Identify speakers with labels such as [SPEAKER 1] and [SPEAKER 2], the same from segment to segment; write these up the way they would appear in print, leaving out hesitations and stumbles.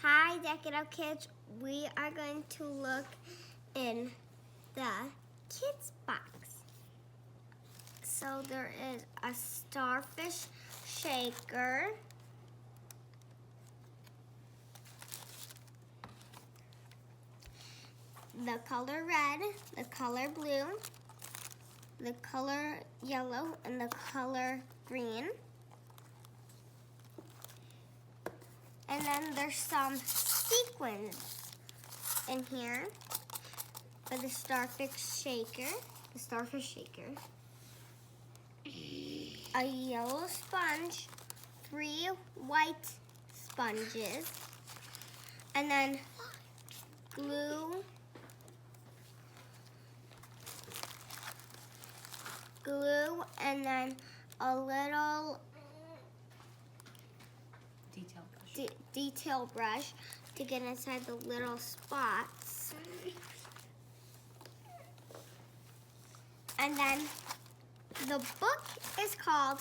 [SPEAKER 1] Hi, Deck It Up Kids. We are going to look in the kids box. So there is a starfish shaker. The color red, the color blue, the color yellow, and the color green. And then there's some sequins in here for the starfish shaker. A yellow sponge, 3 white sponges, and then glue, and then a little detail brush to get inside the little spots. And then the book is called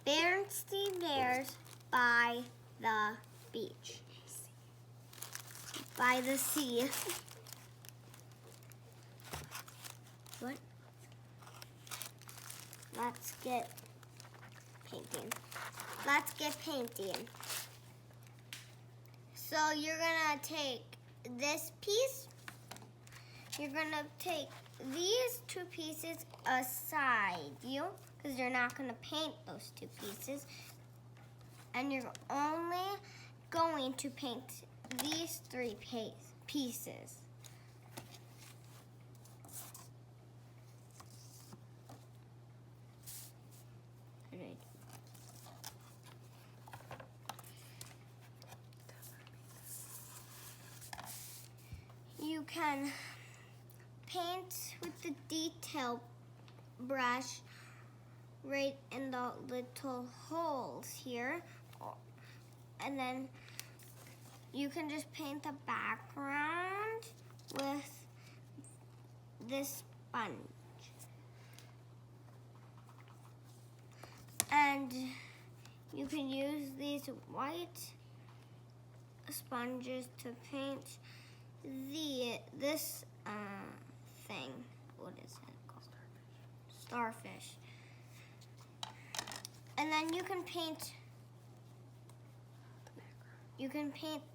[SPEAKER 1] Berenstain Bears by the Beach. By the sea. What? Let's get painting. So you're gonna take this piece. You're gonna take these 2 pieces aside you, because you're not gonna paint those 2 pieces. And you're only going to paint these 3 pieces. You can paint with the detail brush right in the little holes here. And then you can just paint the background with this sponge. And you can use these white sponges to paint this thing. What is it called? Starfish. And then you can paint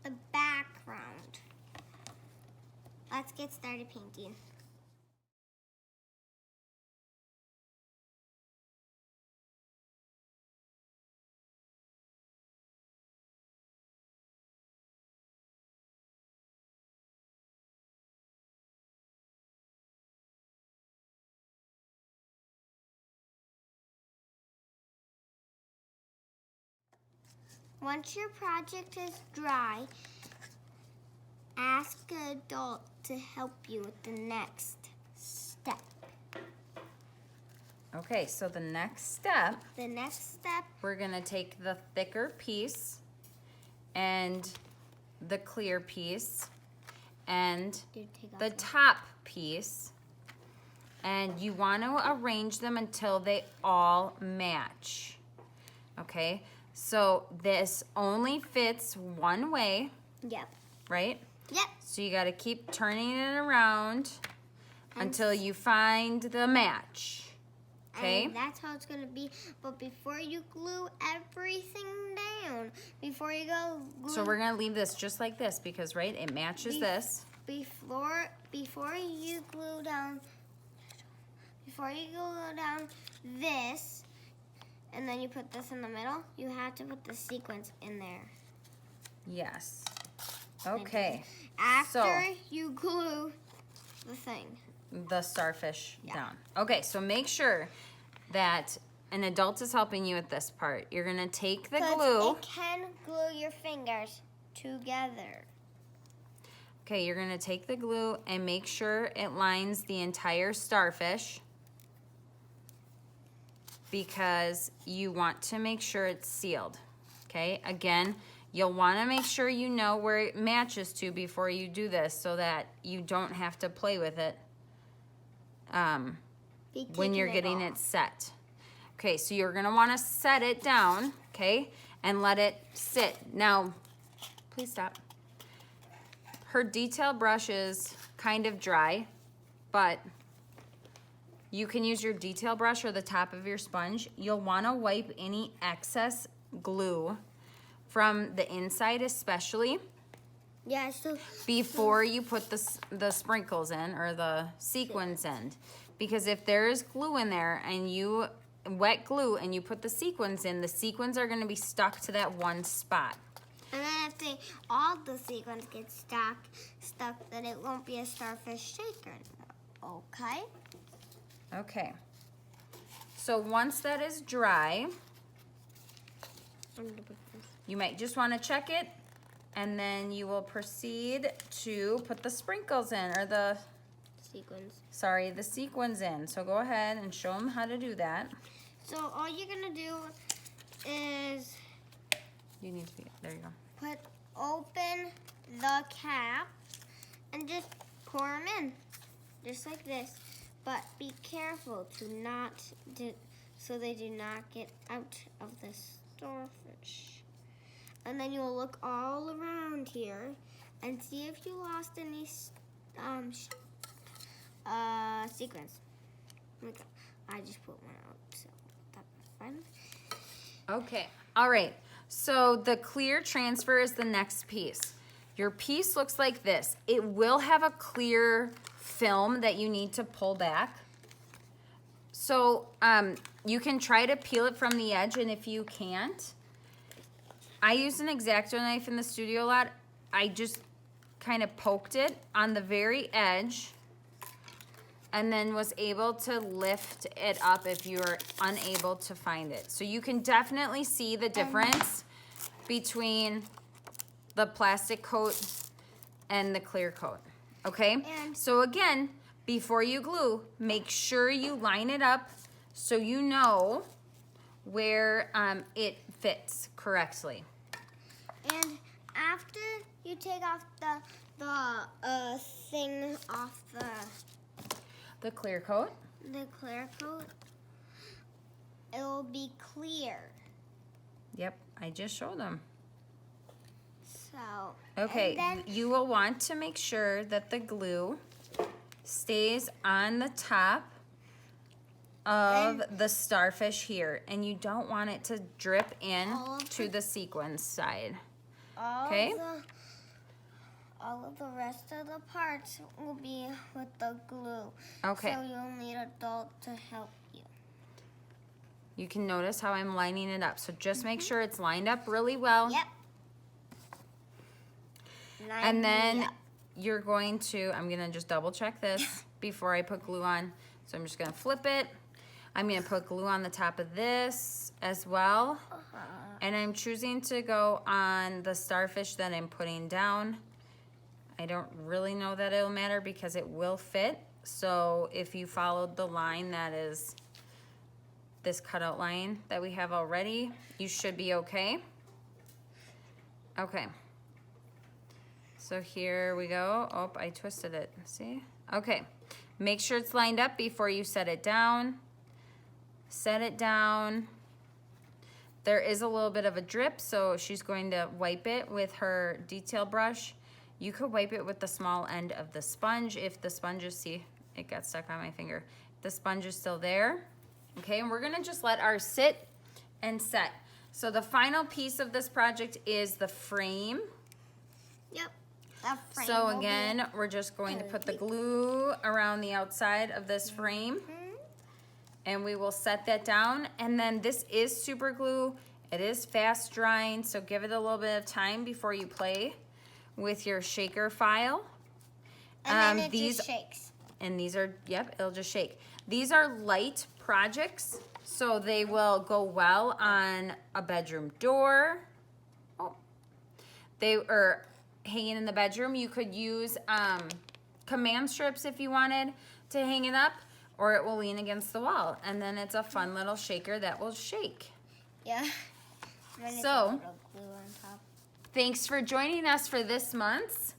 [SPEAKER 1] the background. Let's get started painting. Once your project is dry, ask an adult to help you with the next step.
[SPEAKER 2] Okay, so the next step, we're gonna take the thicker piece and the clear piece and the top piece, and you want to arrange them until they all match. Okay, so this only fits one way.
[SPEAKER 1] Yep.
[SPEAKER 2] Right?
[SPEAKER 1] Yep.
[SPEAKER 2] So you got to keep turning it around until you find the match. Okay?
[SPEAKER 1] And that's how it's going to be. But before you glue everything down, before you go glue...
[SPEAKER 2] So we're going to leave this just like this because, right, it matches this.
[SPEAKER 1] Before you glue down this, and then you put this in the middle, you have to put the sequins in there.
[SPEAKER 2] Yes. Okay.
[SPEAKER 1] After you glue the thing.
[SPEAKER 2] The starfish down. Okay, so make sure that an adult is helping you with this part. You're going to take the glue.
[SPEAKER 1] It can glue your fingers together.
[SPEAKER 2] Okay, you're going to take the glue and make sure it lines the entire starfish, because you want to make sure it's sealed. Okay, again, you'll want to make sure you know where it matches to before you do this so that you don't have to play with it when you're getting it set. Okay, so you're going to want to set it down, okay, and let it sit. Now, please stop. her detail brush is kind of dry, but you can use your detail brush or the top of your sponge. You'll want to wipe any excess glue from the inside especially.
[SPEAKER 1] Yeah, so
[SPEAKER 2] before you put the sprinkles in or the sequins in. Because if there is glue in there and you wet glue and you put the sequins in, the sequins are going to be stuck to that one spot.
[SPEAKER 1] And then if all the sequins get stuck, then it won't be a starfish shaker. Okay?
[SPEAKER 2] Okay. So once that is dry, you might just want to check it, and then you will proceed to put the sprinkles in, or the sequins in. So go ahead and show them how to do that.
[SPEAKER 1] So all you're gonna do is
[SPEAKER 2] there you go.
[SPEAKER 1] Open the cap and just pour them in, just like this. But be careful so they do not get out of the starfish. And then you'll look all around here and see if you lost any sequins. Okay. I just put one out, so that's fine.
[SPEAKER 2] Okay, all right. So the clear transfer is the next piece. Your piece looks like this. It will have a clear film that you need to pull back. So you can try to peel it from the edge, and if you can't, I used an X-Acto knife in the studio a lot. I just kind of poked it on the very edge and then was able to lift it up if you were unable to find it. So you can definitely see the difference between the plastic coat and the clear coat, okay? So again, before you glue, make sure you line it up so you know where it fits correctly.
[SPEAKER 1] And after you take off the thing off
[SPEAKER 2] the clear coat,
[SPEAKER 1] it will be clear.
[SPEAKER 2] Yep, I just showed them.
[SPEAKER 1] So
[SPEAKER 2] okay, then you will want to make sure that the glue stays on the top of the starfish here, and you don't want it to drip in to the sequins side. Okay?
[SPEAKER 1] All of the rest of the parts will be with the glue.
[SPEAKER 2] Okay.
[SPEAKER 1] So you'll need an adult to help you.
[SPEAKER 2] You can notice how I'm lining it up. So just make sure it's lined up really well.
[SPEAKER 1] Yep.
[SPEAKER 2] And then you're going to, I'm going to just double check this before I put glue on. So I'm just going to flip it. I'm going to put glue on the top of this as well. And I'm choosing to go on the starfish that I'm putting down. I don't really know that it'll matter because it will fit. So if you followed the line that is this cutout line that we have already, you should be okay. Okay. So here we go. Oh, I twisted it. See? Okay. Make sure it's lined up before you set it down. Set it down. There is a little bit of a drip, so she's going to wipe it with her detail brush. You could wipe it with the small end of the sponge if the sponge is, see, it got stuck on my finger. The sponge is still there. Okay, and we're gonna just let ours sit and set. So the final piece of this project is the frame.
[SPEAKER 1] Yep.
[SPEAKER 2] So again, we're just going to put the glue around the outside of this frame. And we will set that down. And then this is super glue. It is fast drying, so give it a little bit of time before you play with your shaker file.
[SPEAKER 1] And then it just shakes.
[SPEAKER 2] And these are, yep, it'll just shake. These are light projects, so they will go well on a bedroom door. Oh, they are hanging in the bedroom. You could use command strips if you wanted to hang it up, or it will lean against the wall. And then it's a fun little shaker that will shake.
[SPEAKER 1] Yeah.
[SPEAKER 2] So, thanks for joining us for this month's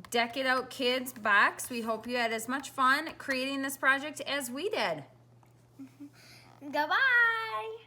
[SPEAKER 2] Deck It Out Kids box. We hope you had as much fun creating this project as we did.
[SPEAKER 1] Goodbye.